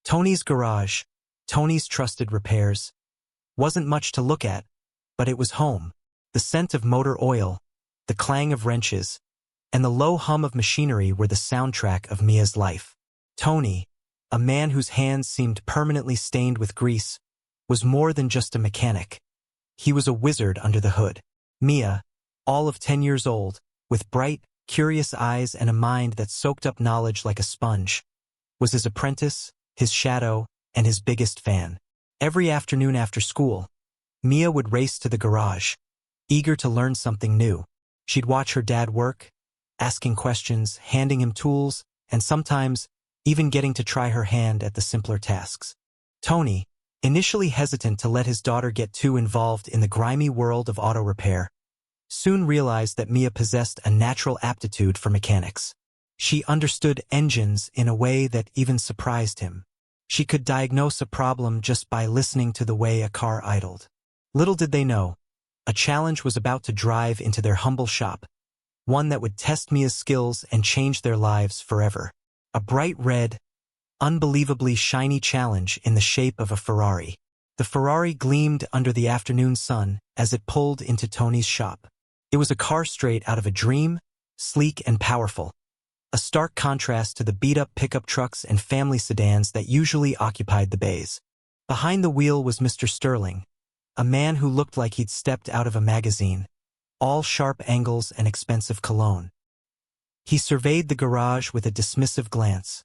Tony's garage, Tony's trusted repairs. Wasn't much to look at, but it was home. The scent of motor oil, the clang of wrenches, and the low hum of machinery were the soundtrack of Mia's life. Tony, a man whose hands seemed permanently stained with grease, was more than just a mechanic. He was a wizard under the hood. Mia, all of 10 years old, with bright, curious eyes and a mind that soaked up knowledge like a sponge, was his apprentice, his shadow, and his biggest fan. Every afternoon after school, Mia would race to the garage, eager to learn something new. She'd watch her dad work, asking questions, handing him tools, and sometimes even getting to try her hand at the simpler tasks. Tony, initially hesitant to let his daughter get too involved in the grimy world of auto repair, soon realized that Mia possessed a natural aptitude for mechanics. She understood engines in a way that even surprised him. She could diagnose a problem just by listening to the way a car idled. Little did they know, a challenge was about to drive into their humble shop, one that would test Mia's skills and change their lives forever. A bright red, unbelievably shiny challenge in the shape of a Ferrari. The Ferrari gleamed under the afternoon sun as it pulled into Tony's shop. It was a car straight out of a dream, sleek and powerful, a stark contrast to the beat-up pickup trucks and family sedans that usually occupied the bays. Behind the wheel was Mr. Sterling, a man who looked like he'd stepped out of a magazine, all sharp angles and expensive cologne. He surveyed the garage with a dismissive glance,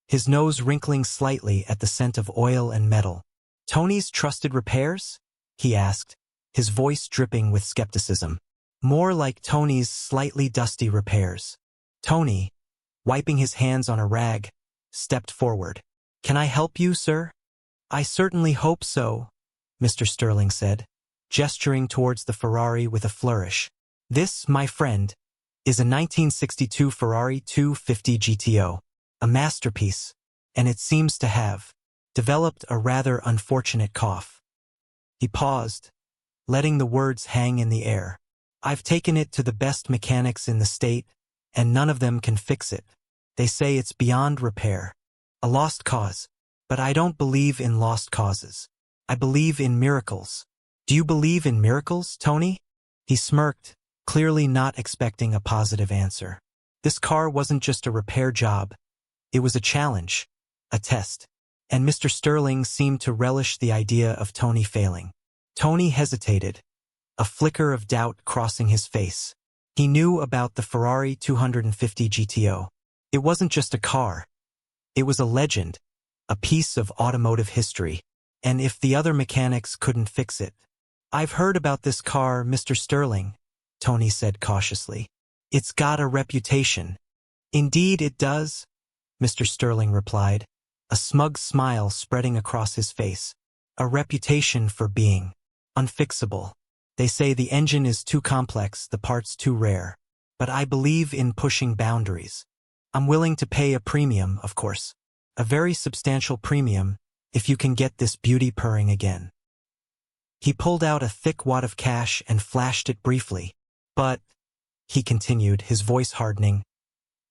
his nose wrinkling slightly at the scent of oil and metal. "Tony's trusted repairs?" he asked, his voice dripping with skepticism. "More like Tony's slightly dusty repairs." Tony, wiping his hands on a rag, stepped forward. "Can I help you, sir?" "I certainly hope so," Mr. Sterling said, gesturing towards the Ferrari with a flourish. "This, my friend, is a 1962 Ferrari 250 GTO, a masterpiece, and it seems to have developed a rather unfortunate cough." He paused, letting the words hang in the air. "I've taken it to the best mechanics in the state, and none of them can fix it. They say it's beyond repair, a lost cause. But I don't believe in lost causes. I believe in miracles." "Do you believe in miracles, Tony?" He smirked, clearly not expecting a positive answer. This car wasn't just a repair job. It was a challenge, a test. And Mr. Sterling seemed to relish the idea of Tony failing. Tony hesitated, a flicker of doubt crossing his face. He knew about the Ferrari 250 GTO. It wasn't just a car. It was a legend, a piece of automotive history. And if the other mechanics couldn't fix it— "I've heard about this car, Mr. Sterling," Tony said cautiously. "It's got a reputation." "Indeed it does," Mr. Sterling replied, a smug smile spreading across his face. "A reputation for being unfixable. They say the engine is too complex, the parts too rare. But I believe in pushing boundaries. I'm willing to pay a premium, of course. A very substantial premium, if you can get this beauty purring again." He pulled out a thick wad of cash and flashed it briefly. "But," he continued, his voice hardening,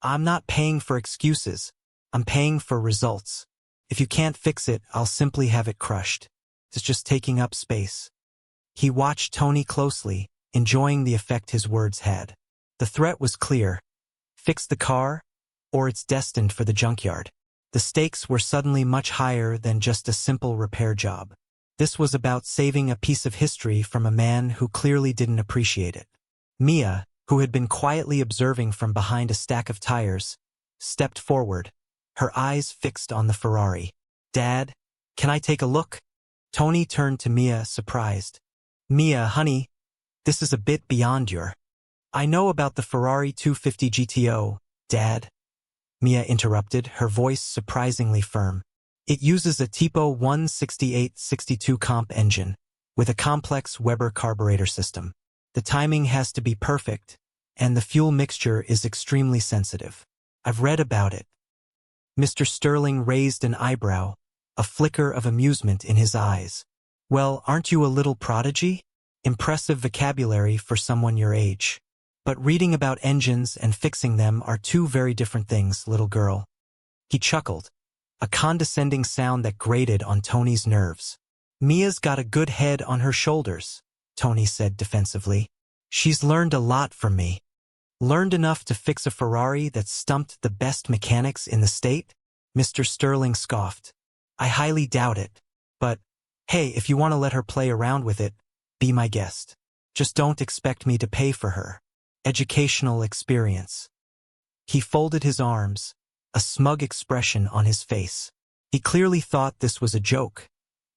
"I'm not paying for excuses. I'm paying for results. If you can't fix it, I'll simply have it crushed. It's just taking up space." He watched Tony closely, enjoying the effect his words had. The threat was clear. Fix the car, or it's destined for the junkyard. The stakes were suddenly much higher than just a simple repair job. This was about saving a piece of history from a man who clearly didn't appreciate it. Mia, who had been quietly observing from behind a stack of tires, stepped forward, her eyes fixed on the Ferrari. "Dad, can I take a look?" Tony turned to Mia, surprised. "Mia, honey, this is a bit beyond your—" "I know about the Ferrari 250 GTO, Dad," Mia interrupted, her voice surprisingly firm. "It uses a Tipo 168-62 comp engine, with a complex Weber carburetor system. The timing has to be perfect, and the fuel mixture is extremely sensitive. I've read about it." Mr. Sterling raised an eyebrow, a flicker of amusement in his eyes. "Well, aren't you a little prodigy? Impressive vocabulary for someone your age. But reading about engines and fixing them are two very different things, little girl." He chuckled, a condescending sound that grated on Tony's nerves. Mia's got a good head on her shoulders, Tony said defensively. She's learned a lot from me. Learned enough to fix a Ferrari that stumped the best mechanics in the state? Mr. Sterling scoffed. I highly doubt it. But, hey, if you want to let her play around with it, be my guest. Just don't expect me to pay for her. Educational experience. He folded his arms, a smug expression on his face. He clearly thought this was a joke,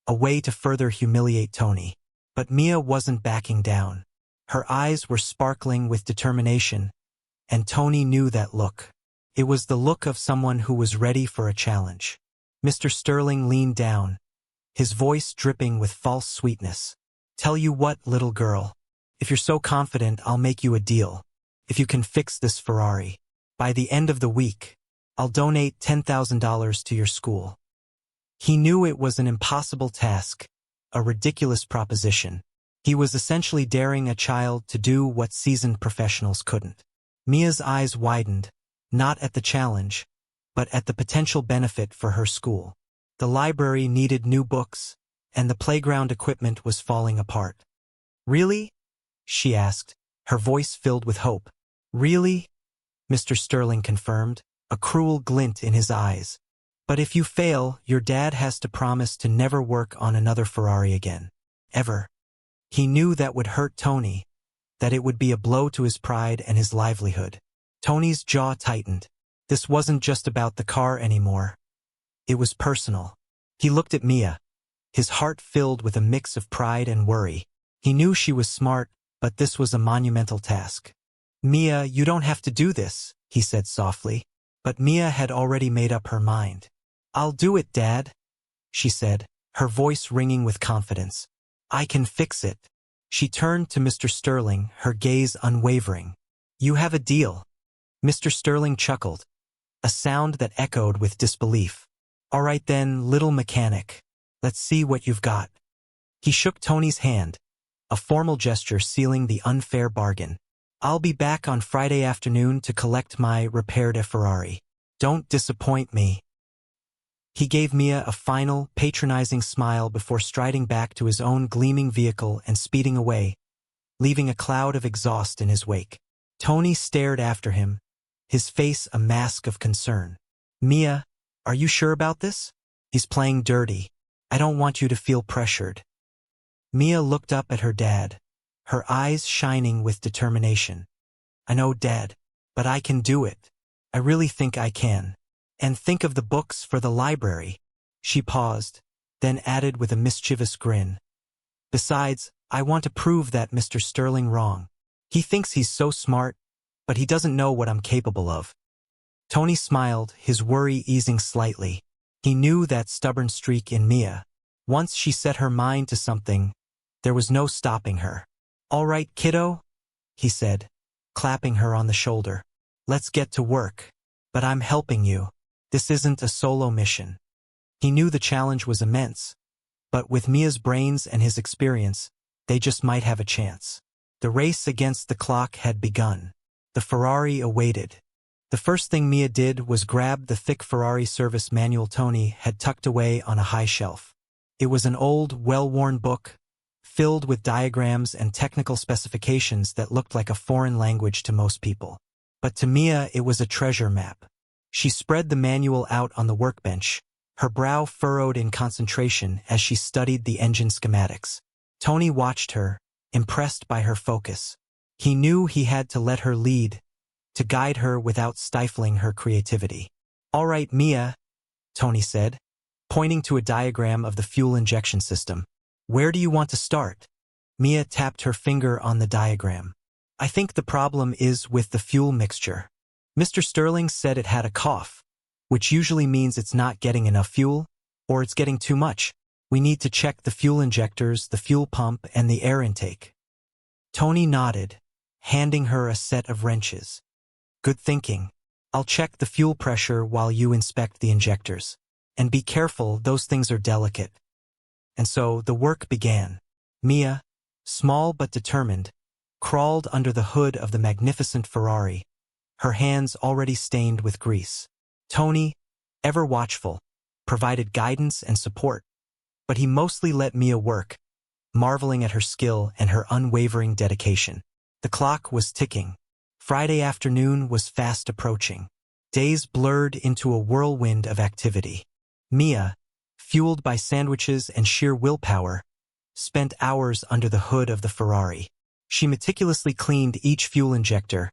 a way to further humiliate Tony. But Mia wasn't backing down. Her eyes were sparkling with determination, and Tony knew that look. It was the look of someone who was ready for a challenge. Mr. Sterling leaned down, his voice dripping with false sweetness. Tell you what, little girl. If you're so confident, I'll make you a deal. If you can fix this Ferrari, by the end of the week, I'll donate $10,000 to your school. He knew it was an impossible task, a ridiculous proposition. He was essentially daring a child to do what seasoned professionals couldn't. Mia's eyes widened, not at the challenge, but at the potential benefit for her school. The library needed new books, and the playground equipment was falling apart. Really? She asked, her voice filled with hope. Really? Mr. Sterling confirmed, a cruel glint in his eyes. But if you fail, your dad has to promise to never work on another Ferrari again. Ever. He knew that would hurt Tony, that it would be a blow to his pride and his livelihood. Tony's jaw tightened. This wasn't just about the car anymore. It was personal. He looked at Mia, his heart filled with a mix of pride and worry. He knew she was smart, but this was a monumental task. Mia, you don't have to do this, he said softly. But Mia had already made up her mind. I'll do it, Dad, she said, her voice ringing with confidence. I can fix it. She turned to Mr. Sterling, her gaze unwavering. You have a deal. Mr. Sterling chuckled, a sound that echoed with disbelief. All right then, little mechanic. Let's see what you've got. He shook Tony's hand, a formal gesture sealing the unfair bargain. I'll be back on Friday afternoon to collect my repaired Ferrari. Don't disappoint me. He gave Mia a final, patronizing smile before striding back to his own gleaming vehicle and speeding away, leaving a cloud of exhaust in his wake. Tony stared after him, his face a mask of concern. Mia, are you sure about this? He's playing dirty. I don't want you to feel pressured. Mia looked up at her dad, her eyes shining with determination. I know, Dad, but I can do it. I really think I can. And think of the books for the library. She paused, then added with a mischievous grin. Besides, I want to prove that Mr. Sterling wrong. He thinks he's so smart, but he doesn't know what I'm capable of. Tony smiled, his worry easing slightly. He knew that stubborn streak in Mia. Once she set her mind to something, there was no stopping her. All right, kiddo, he said, clapping her on the shoulder. Let's get to work. But I'm helping you. This isn't a solo mission. He knew the challenge was immense, but with Mia's brains and his experience, they just might have a chance. The race against the clock had begun. The Ferrari awaited. The first thing Mia did was grab the thick Ferrari service manual Tony had tucked away on a high shelf. It was an old, well-worn book, filled with diagrams and technical specifications that looked like a foreign language to most people. But to Mia, it was a treasure map. She spread the manual out on the workbench, her brow furrowed in concentration as she studied the engine schematics. Tony watched her, impressed by her focus. He knew he had to let her lead, to guide her without stifling her creativity. All right, Mia, Tony said, pointing to a diagram of the fuel injection system. Where do you want to start? Mia tapped her finger on the diagram. I think the problem is with the fuel mixture. Mr. Sterling said it had a cough, which usually means it's not getting enough fuel, or it's getting too much. We need to check the fuel injectors, the fuel pump, and the air intake. Tony nodded, handing her a set of wrenches. Good thinking. I'll check the fuel pressure while you inspect the injectors. And be careful, those things are delicate. And so the work began. Mia, small but determined, crawled under the hood of the magnificent Ferrari, her hands already stained with grease. Tony, ever watchful, provided guidance and support, but he mostly let Mia work, marveling at her skill and her unwavering dedication. The clock was ticking. Friday afternoon was fast approaching. Days blurred into a whirlwind of activity. Mia, fueled by sandwiches and sheer willpower, spent hours under the hood of the Ferrari. She meticulously cleaned each fuel injector,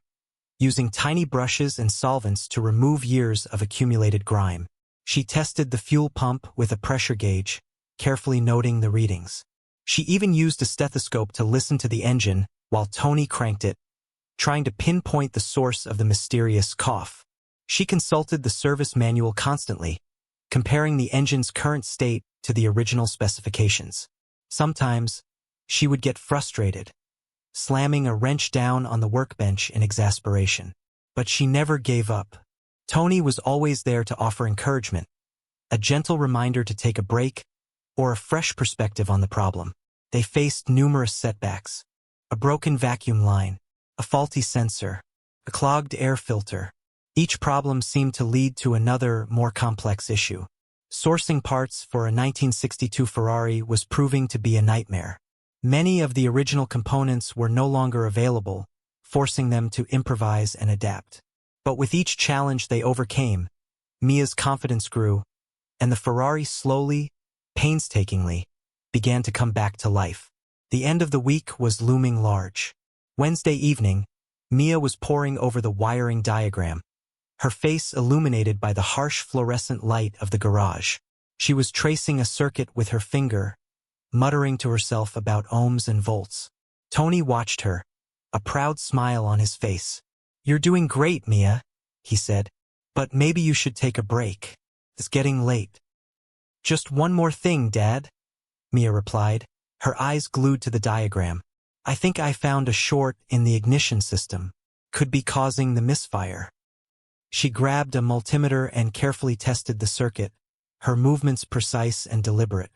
using tiny brushes and solvents to remove years of accumulated grime. She tested the fuel pump with a pressure gauge, carefully noting the readings. She even used a stethoscope to listen to the engine while Tony cranked it, trying to pinpoint the source of the mysterious cough. She consulted the service manual constantly, comparing the engine's current state to the original specifications. Sometimes, she would get frustrated, slamming a wrench down on the workbench in exasperation. But she never gave up. Tony was always there to offer encouragement, a gentle reminder to take a break, or a fresh perspective on the problem. They faced numerous setbacks: a broken vacuum line, a faulty sensor, a clogged air filter. Each problem seemed to lead to another, more complex issue. Sourcing parts for a 1962 Ferrari was proving to be a nightmare. Many of the original components were no longer available, forcing them to improvise and adapt. But with each challenge they overcame, Mia's confidence grew, and the Ferrari slowly, painstakingly, began to come back to life. The end of the week was looming large. Wednesday evening, Mia was poring over the wiring diagram, her face illuminated by the harsh fluorescent light of the garage. She was tracing a circuit with her finger, muttering to herself about ohms and volts. Tony watched her, a proud smile on his face. "You're doing great, Mia," he said. "But maybe you should take a break. It's getting late." "Just one more thing, Dad," Mia replied, her eyes glued to the diagram. "I think I found a short in the ignition system. Could be causing the misfire." She grabbed a multimeter and carefully tested the circuit, her movements precise and deliberate.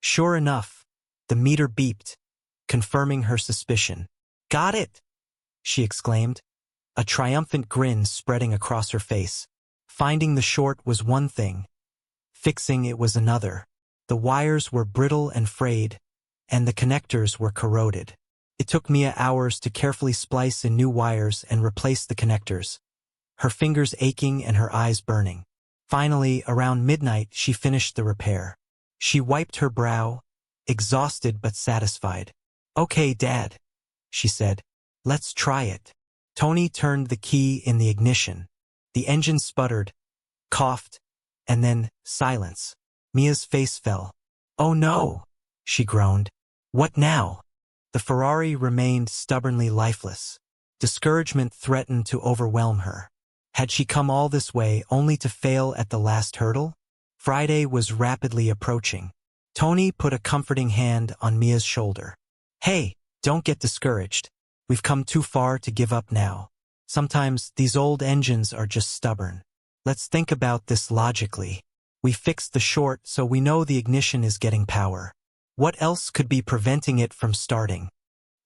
Sure enough, the meter beeped, confirming her suspicion. "Got it!" she exclaimed, a triumphant grin spreading across her face. Finding the short was one thing. Fixing it was another. The wires were brittle and frayed, and the connectors were corroded. It took Mia hours to carefully splice in new wires and replace the connectors, her fingers aching and her eyes burning. Finally, around midnight, she finished the repair. She wiped her brow, exhausted but satisfied. "Okay, Dad," she said. "Let's try it." Tony turned the key in the ignition. The engine sputtered, coughed, and then silence. Mia's face fell. "Oh no," she groaned. "What now?" The Ferrari remained stubbornly lifeless. Discouragement threatened to overwhelm her. Had she come all this way only to fail at the last hurdle? Friday was rapidly approaching. Tony put a comforting hand on Mia's shoulder. "Hey, don't get discouraged. We've come too far to give up now. Sometimes these old engines are just stubborn. Let's think about this logically. We fixed the short so we know the ignition is getting power. What else could be preventing it from starting?"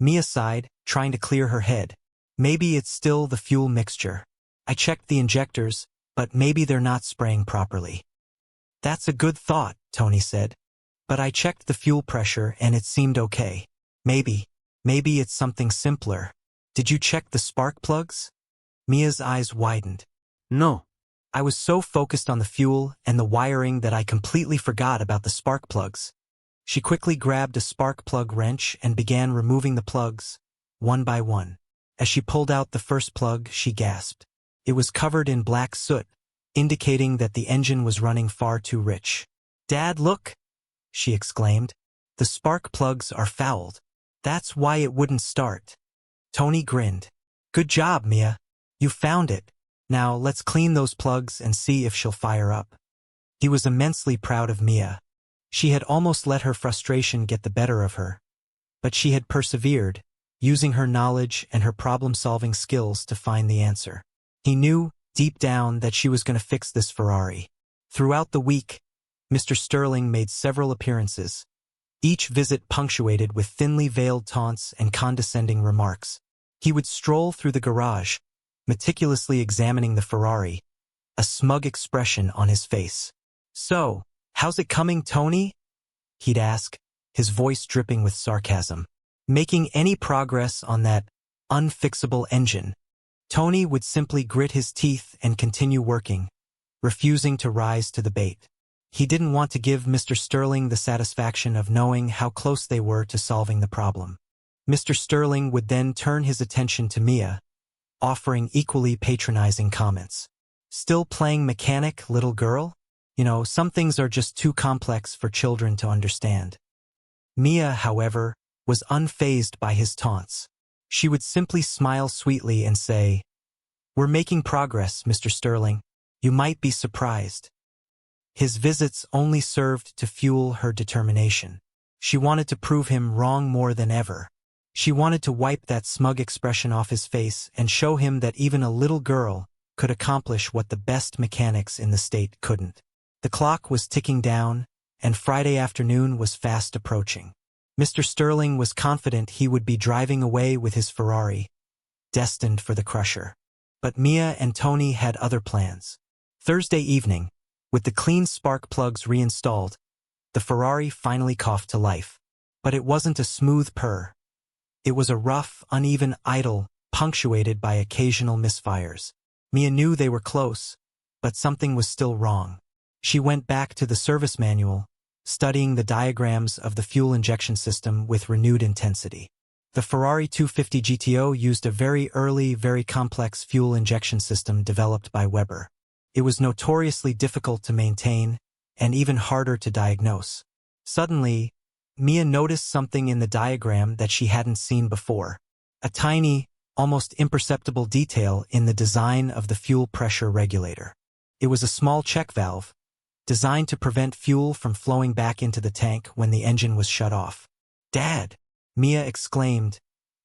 Mia sighed, trying to clear her head. "Maybe it's still the fuel mixture. I checked the injectors, but maybe they're not spraying properly." "That's a good thought," Tony said. "But I checked the fuel pressure and it seemed okay. Maybe it's something simpler. Did you check the spark plugs?" Mia's eyes widened. "No. I was so focused on the fuel and the wiring that I completely forgot about the spark plugs." She quickly grabbed a spark plug wrench and began removing the plugs, one by one. As she pulled out the first plug, she gasped. It was covered in black soot, indicating that the engine was running far too rich. "Dad, look!" she exclaimed. "The spark plugs are fouled. That's why it wouldn't start." Tony grinned. "Good job, Mia. You found it. Now let's clean those plugs and see if she'll fire up." He was immensely proud of Mia. She had almost let her frustration get the better of her. But she had persevered, using her knowledge and her problem-solving skills to find the answer. He knew, deep down, that she was going to fix this Ferrari. Throughout the week, Mr. Sterling made several appearances, each visit punctuated with thinly veiled taunts and condescending remarks. He would stroll through the garage, meticulously examining the Ferrari, a smug expression on his face. "So, "How's it coming, Tony?" he'd ask, his voice dripping with sarcasm. "Making any progress on that unfixable engine?" Tony would simply grit his teeth and continue working, refusing to rise to the bait. He didn't want to give Mr. Sterling the satisfaction of knowing how close they were to solving the problem. Mr. Sterling would then turn his attention to Mia, offering equally patronizing comments. "Still playing mechanic, little girl? You know, some things are just too complex for children to understand." Mia, however, was unfazed by his taunts. She would simply smile sweetly and say, "We're making progress, Mr. Sterling. You might be surprised." His visits only served to fuel her determination. She wanted to prove him wrong more than ever. She wanted to wipe that smug expression off his face and show him that even a little girl could accomplish what the best mechanics in the state couldn't. The clock was ticking down, and Friday afternoon was fast approaching. Mr. Sterling was confident he would be driving away with his Ferrari, destined for the crusher. But Mia and Tony had other plans. Thursday evening, with the clean spark plugs reinstalled, the Ferrari finally coughed to life. But it wasn't a smooth purr. It was a rough, uneven idle, punctuated by occasional misfires. Mia knew they were close, but something was still wrong. She went back to the service manual, studying the diagrams of the fuel injection system with renewed intensity. The Ferrari 250 GTO used a very early, very complex fuel injection system developed by Weber. It was notoriously difficult to maintain and even harder to diagnose. Suddenly, Mia noticed something in the diagram that she hadn't seen before. A tiny, almost imperceptible detail in the design of the fuel pressure regulator. It was a small check valve, designed to prevent fuel from flowing back into the tank when the engine was shut off. "Dad!" Mia exclaimed,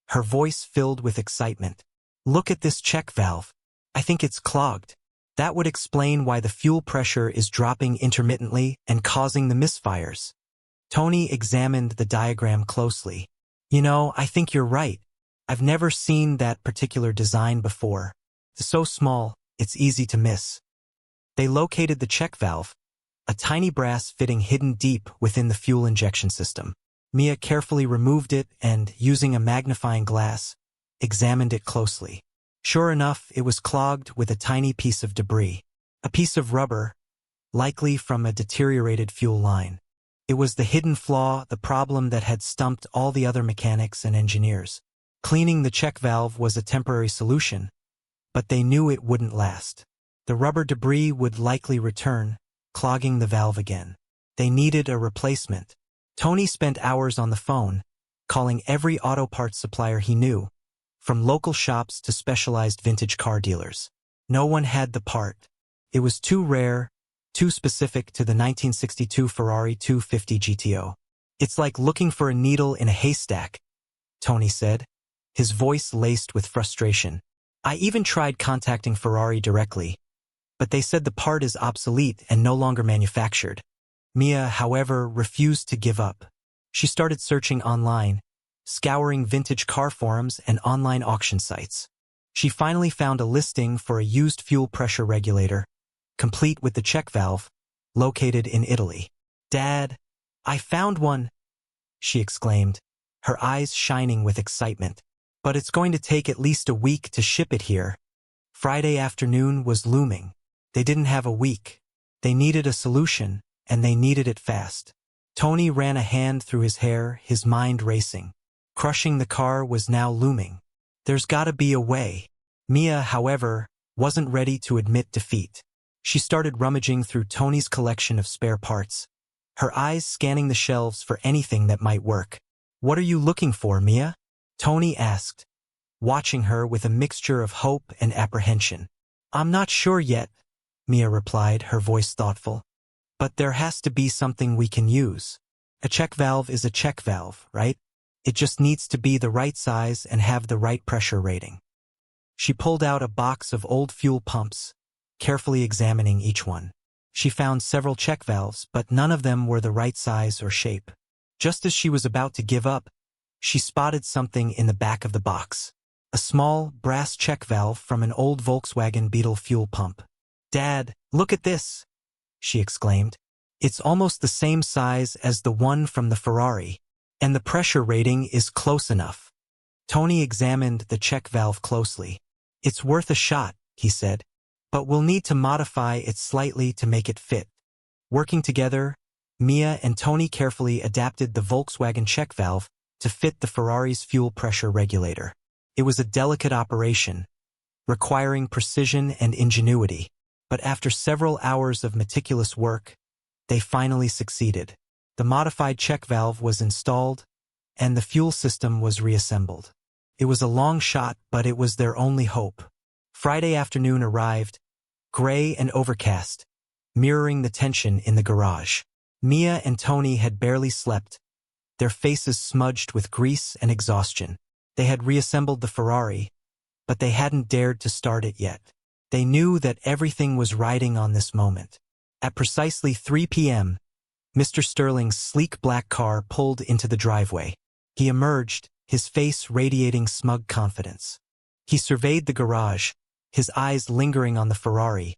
her voice filled with excitement. "Look at this check valve. I think it's clogged. That would explain why the fuel pressure is dropping intermittently and causing the misfires." Tony examined the diagram closely. "You know, I think you're right. I've never seen that particular design before. It's so small, it's easy to miss." They located the check valve, a tiny brass fitting hidden deep within the fuel injection system. Mia carefully removed it and, using a magnifying glass, examined it closely. Sure enough, it was clogged with a tiny piece of debris. A piece of rubber, likely from a deteriorated fuel line. It was the hidden flaw, the problem that had stumped all the other mechanics and engineers. Cleaning the check valve was a temporary solution, but they knew it wouldn't last. The rubber debris would likely return, clogging the valve again. They needed a replacement. Tony spent hours on the phone, calling every auto parts supplier he knew, from local shops to specialized vintage car dealers. No one had the part. It was too rare, too specific to the 1962 Ferrari 250 GTO. "It's like looking for a needle in a haystack," Tony said, his voice laced with frustration. "I even tried contacting Ferrari directly, but they said the part is obsolete and no longer manufactured." Mia, however, refused to give up. She started searching online, scouring vintage car forums and online auction sites. She finally found a listing for a used fuel pressure regulator, complete with the check valve, located in Italy. "Dad, I found one!" she exclaimed, her eyes shining with excitement. "But it's going to take at least a week to ship it here." Friday afternoon was looming. They didn't have a week. They needed a solution, and they needed it fast. Tony ran a hand through his hair, his mind racing. Crushing the car was now looming. There's gotta be a way. Mia, however, wasn't ready to admit defeat. She started rummaging through Tony's collection of spare parts, her eyes scanning the shelves for anything that might work. "What are you looking for, Mia?" Tony asked, watching her with a mixture of hope and apprehension. "I'm not sure yet," Mia replied, her voice thoughtful. "But there has to be something we can use. A check valve is a check valve, right? It just needs to be the right size and have the right pressure rating." She pulled out a box of old fuel pumps, carefully examining each one. She found several check valves, but none of them were the right size or shape. Just as she was about to give up, she spotted something in the back of the box. A small, brass check valve from an old Volkswagen Beetle fuel pump. "Dad, look at this!" she exclaimed. It's almost the same size as the one from the Ferrari, and the pressure rating is close enough. Tony examined the check valve closely. It's worth a shot, he said, but we'll need to modify it slightly to make it fit. Working together, Mia and Tony carefully adapted the Volkswagen check valve to fit the Ferrari's fuel pressure regulator. It was a delicate operation, requiring precision and ingenuity, but after several hours of meticulous work, they finally succeeded. The modified check valve was installed, and the fuel system was reassembled. It was a long shot, but it was their only hope. Friday afternoon arrived, gray and overcast, mirroring the tension in the garage. Mia and Tony had barely slept, their faces smudged with grease and exhaustion. They had reassembled the Ferrari, but they hadn't dared to start it yet. They knew that everything was riding on this moment. At precisely 3 p.m., Mr. Sterling's sleek black car pulled into the driveway. He emerged, his face radiating smug confidence. He surveyed the garage, his eyes lingering on the Ferrari,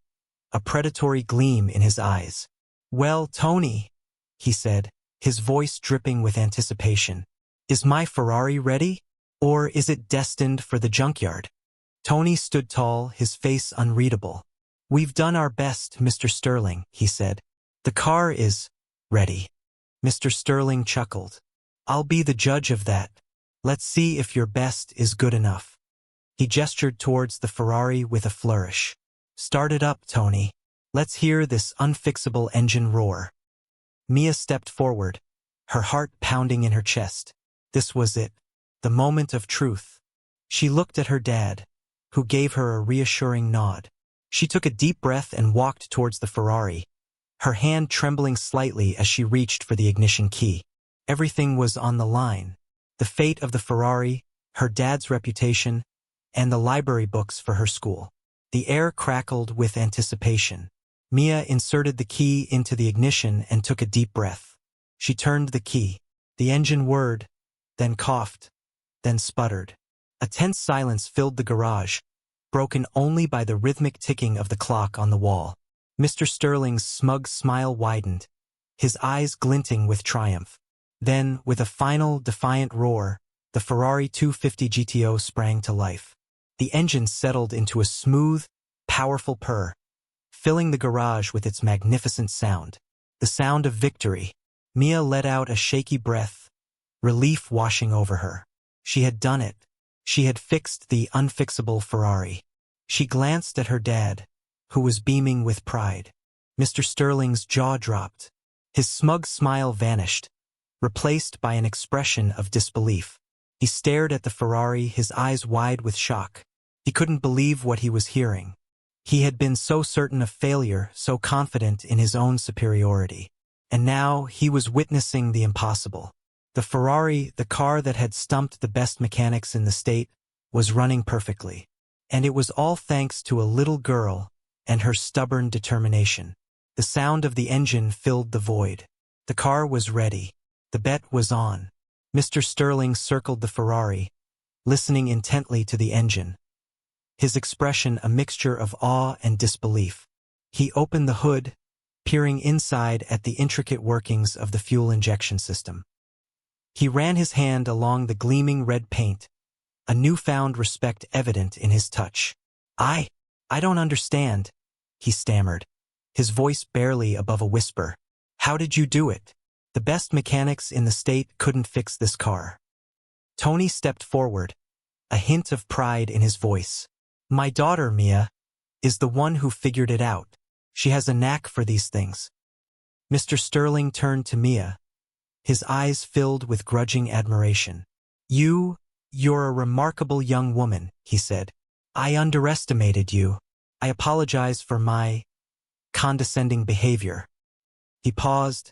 a predatory gleam in his eyes. "Well, Tony," he said, his voice dripping with anticipation, "is my Ferrari ready? Or is it destined for the junkyard?" Tony stood tall, his face unreadable. "We've done our best, Mr. Sterling," he said. "The car is ready." Mr. Sterling chuckled. "I'll be the judge of that. Let's see if your best is good enough." He gestured towards the Ferrari with a flourish. "Start it up, Tony. Let's hear this unfixable engine roar." Mia stepped forward, her heart pounding in her chest. This was it, the moment of truth. She looked at her dad, who gave her a reassuring nod. She took a deep breath and walked towards the Ferrari, her hand trembling slightly as she reached for the ignition key. Everything was on the line. The fate of the Ferrari, her dad's reputation, and the library books for her school. The air crackled with anticipation. Mia inserted the key into the ignition and took a deep breath. She turned the key. The engine whirred, then coughed, then sputtered. A tense silence filled the garage, broken only by the rhythmic ticking of the clock on the wall. Mr. Sterling's smug smile widened, his eyes glinting with triumph. Then, with a final, defiant roar, the Ferrari 250 GTO sprang to life. The engine settled into a smooth, powerful purr, filling the garage with its magnificent sound. The sound of victory. Mia let out a shaky breath, relief washing over her. She had done it. She had fixed the unfixable Ferrari. She glanced at her dad, who was beaming with pride. Mr. Sterling's jaw dropped. His smug smile vanished, replaced by an expression of disbelief. He stared at the Ferrari, his eyes wide with shock. He couldn't believe what he was hearing. He had been so certain of failure, so confident in his own superiority. And now he was witnessing the impossible. The Ferrari, the car that had stumped the best mechanics in the state, was running perfectly. And it was all thanks to a little girl and her stubborn determination. The sound of the engine filled the void. The car was ready. The bet was on. Mr. Sterling circled the Ferrari, listening intently to the engine, his expression a mixture of awe and disbelief. He opened the hood, peering inside at the intricate workings of the fuel injection system. He ran his hand along the gleaming red paint, a newfound respect evident in his touch. I don't understand," he stammered, his voice barely above a whisper. "How did you do it? The best mechanics in the state couldn't fix this car." Tony stepped forward, a hint of pride in his voice. "My daughter, Mia, is the one who figured it out. She has a knack for these things." Mr. Sterling turned to Mia, his eyes filled with grudging admiration. You're a remarkable young woman," he said. "I underestimated you. I apologize for my condescending behavior." He paused,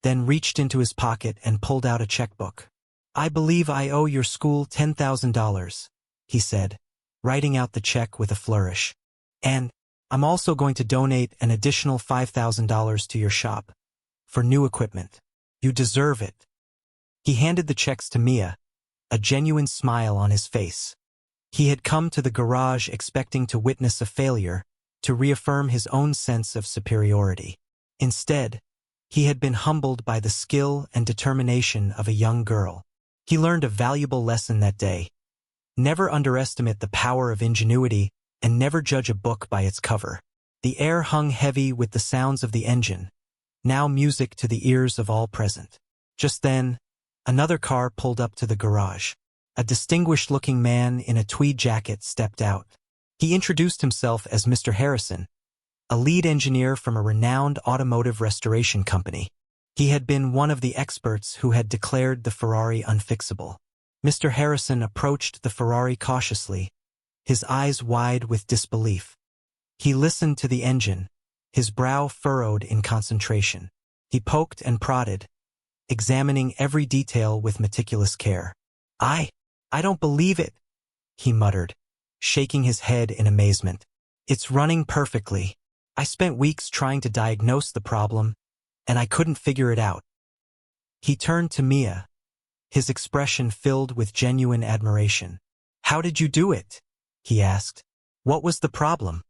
then reached into his pocket and pulled out a checkbook. "I believe I owe your school $10,000, he said, writing out the check with a flourish. "And I'm also going to donate an additional $5,000 to your shop for new equipment. You deserve it." He handed the checks to Mia, a genuine smile on his face. He had come to the garage expecting to witness a failure, to reaffirm his own sense of superiority. Instead, He had been humbled by the skill and determination of a young girl. He learned a valuable lesson that day. Never underestimate the power of ingenuity and never judge a book by its cover. The air hung heavy with the sounds of the engine, now music to the ears of all present. Just then, another car pulled up to the garage. A distinguished-looking man in a tweed jacket stepped out. He introduced himself as Mr. Harrison, a lead engineer from a renowned automotive restoration company. He had been one of the experts who had declared the Ferrari unfixable. Mr. Harrison approached the Ferrari cautiously, his eyes wide with disbelief. He listened to the engine, his brow furrowed in concentration. He poked and prodded, examining every detail with meticulous care. I don't believe it," he muttered, shaking his head in amazement. "It's running perfectly. I spent weeks trying to diagnose the problem, and I couldn't figure it out." He turned to Mia, his expression filled with genuine admiration. "How did you do it?" he asked. "What was the problem?"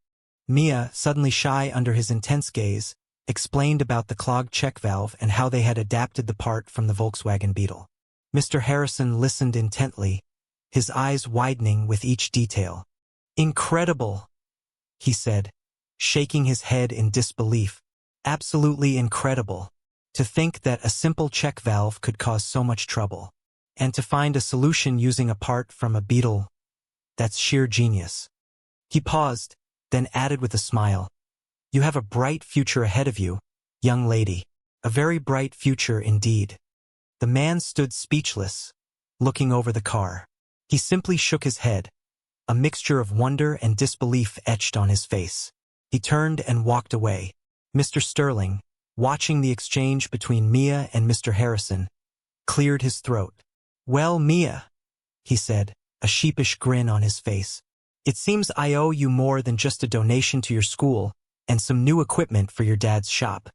Mia, suddenly shy under his intense gaze, explained about the clogged check valve and how they had adapted the part from the Volkswagen Beetle. Mr. Harrison listened intently, his eyes widening with each detail. "Incredible," he said, shaking his head in disbelief. "Absolutely incredible. To think that a simple check valve could cause so much trouble. And to find a solution using a part from a Beetle, that's sheer genius." He paused, then added with a smile, "You have a bright future ahead of you, young lady. A very bright future indeed." The man stood speechless, looking over the car. He simply shook his head, a mixture of wonder and disbelief etched on his face. He turned and walked away. Mr. Sterling, watching the exchange between Mia and Mr. Harrison, cleared his throat. "Well, Mia," he said, a sheepish grin on his face, "it seems I owe you more than just a donation to your school and some new equipment for your dad's shop."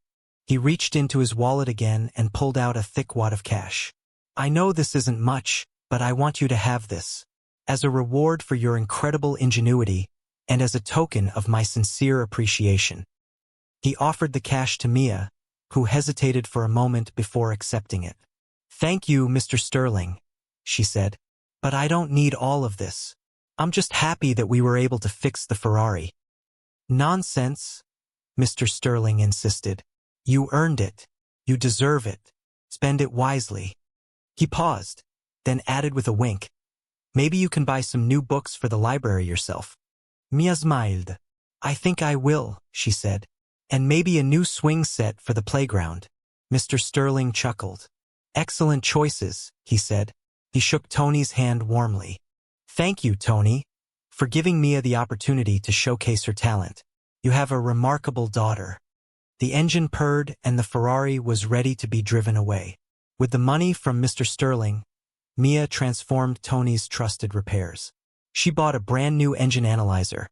He reached into his wallet again and pulled out a thick wad of cash. "I know this isn't much, but I want you to have this. As a reward for your incredible ingenuity and as a token of my sincere appreciation." He offered the cash to Mia, who hesitated for a moment before accepting it. "Thank you, Mr. Sterling," she said, "but I don't need all of this. I'm just happy that we were able to fix the Ferrari." "Nonsense," Mr. Sterling insisted. "You earned it. You deserve it. Spend it wisely." He paused, then added with a wink, "Maybe you can buy some new books for the library yourself." Mia smiled. "I think I will," she said, "and maybe a new swing set for the playground." Mr. Sterling chuckled. "Excellent choices," he said. He shook Tony's hand warmly. "Thank you, Tony, for giving Mia the opportunity to showcase her talent. You have a remarkable daughter." The engine purred and the Ferrari was ready to be driven away. With the money from Mr. Sterling, Mia transformed Tony's trusted repairs. She bought a brand new engine analyzer,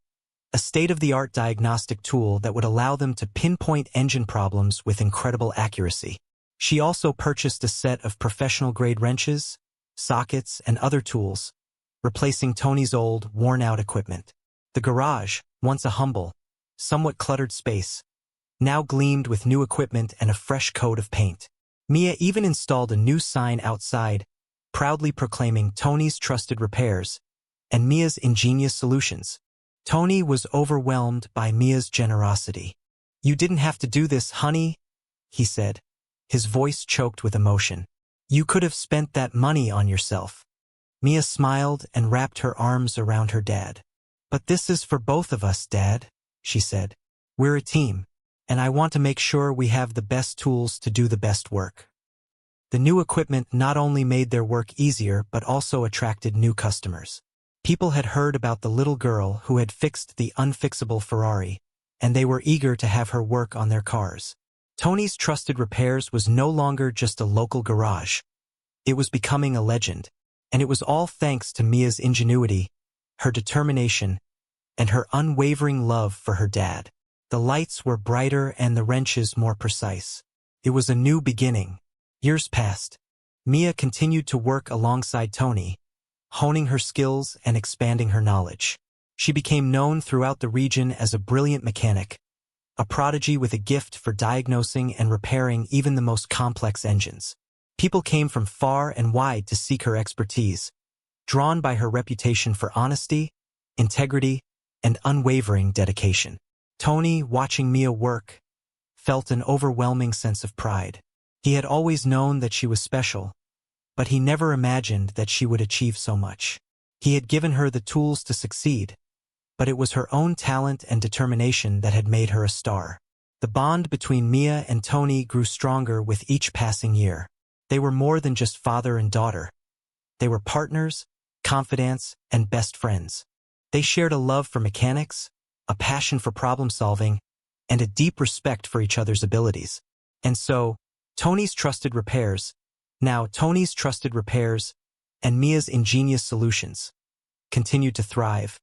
a state-of-the-art diagnostic tool that would allow them to pinpoint engine problems with incredible accuracy. She also purchased a set of professional-grade wrenches, sockets, and other tools, replacing Tony's old, worn-out equipment. The garage, once a humble, somewhat cluttered space, now gleamed with new equipment and a fresh coat of paint. Mia even installed a new sign outside, proudly proclaiming Tony's trusted repairs and Mia's ingenious solutions. Tony was overwhelmed by Mia's generosity. "You didn't have to do this, honey," he said, his voice choked with emotion. "You could have spent that money on yourself." Mia smiled and wrapped her arms around her dad. "But this is for both of us, Dad," she said. "We're a team, and I want to make sure we have the best tools to do the best work." The new equipment not only made their work easier but also attracted new customers. People had heard about the little girl who had fixed the unfixable Ferrari, and they were eager to have her work on their cars. Tony's Trusted Repairs was no longer just a local garage. It was becoming a legend, and it was all thanks to Mia's ingenuity, her determination, and her unwavering love for her dad. The lights were brighter and the wrenches more precise. It was a new beginning. Years passed. Mia continued to work alongside Tony, honing her skills and expanding her knowledge. She became known throughout the region as a brilliant mechanic, a prodigy with a gift for diagnosing and repairing even the most complex engines. People came from far and wide to seek her expertise, drawn by her reputation for honesty, integrity, and unwavering dedication. Tony, watching Mia work, felt an overwhelming sense of pride. He had always known that she was special, but he never imagined that she would achieve so much. He had given her the tools to succeed, but it was her own talent and determination that had made her a star. The bond between Mia and Tony grew stronger with each passing year. They were more than just father and daughter. They were partners, confidants, and best friends. They shared a love for mechanics, a passion for problem-solving, and a deep respect for each other's abilities. And so, Tony's trusted repairs, and Mia's ingenious solutions, continued to thrive,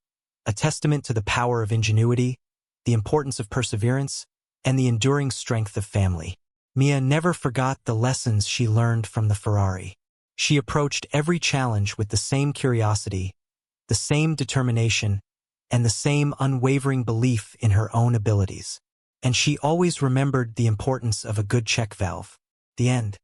a testament to the power of ingenuity, the importance of perseverance, and the enduring strength of family. Mia never forgot the lessons she learned from the Ferrari. She approached every challenge with the same curiosity, the same determination, and the same unwavering belief in her own abilities. And she always remembered the importance of a good check valve. The end.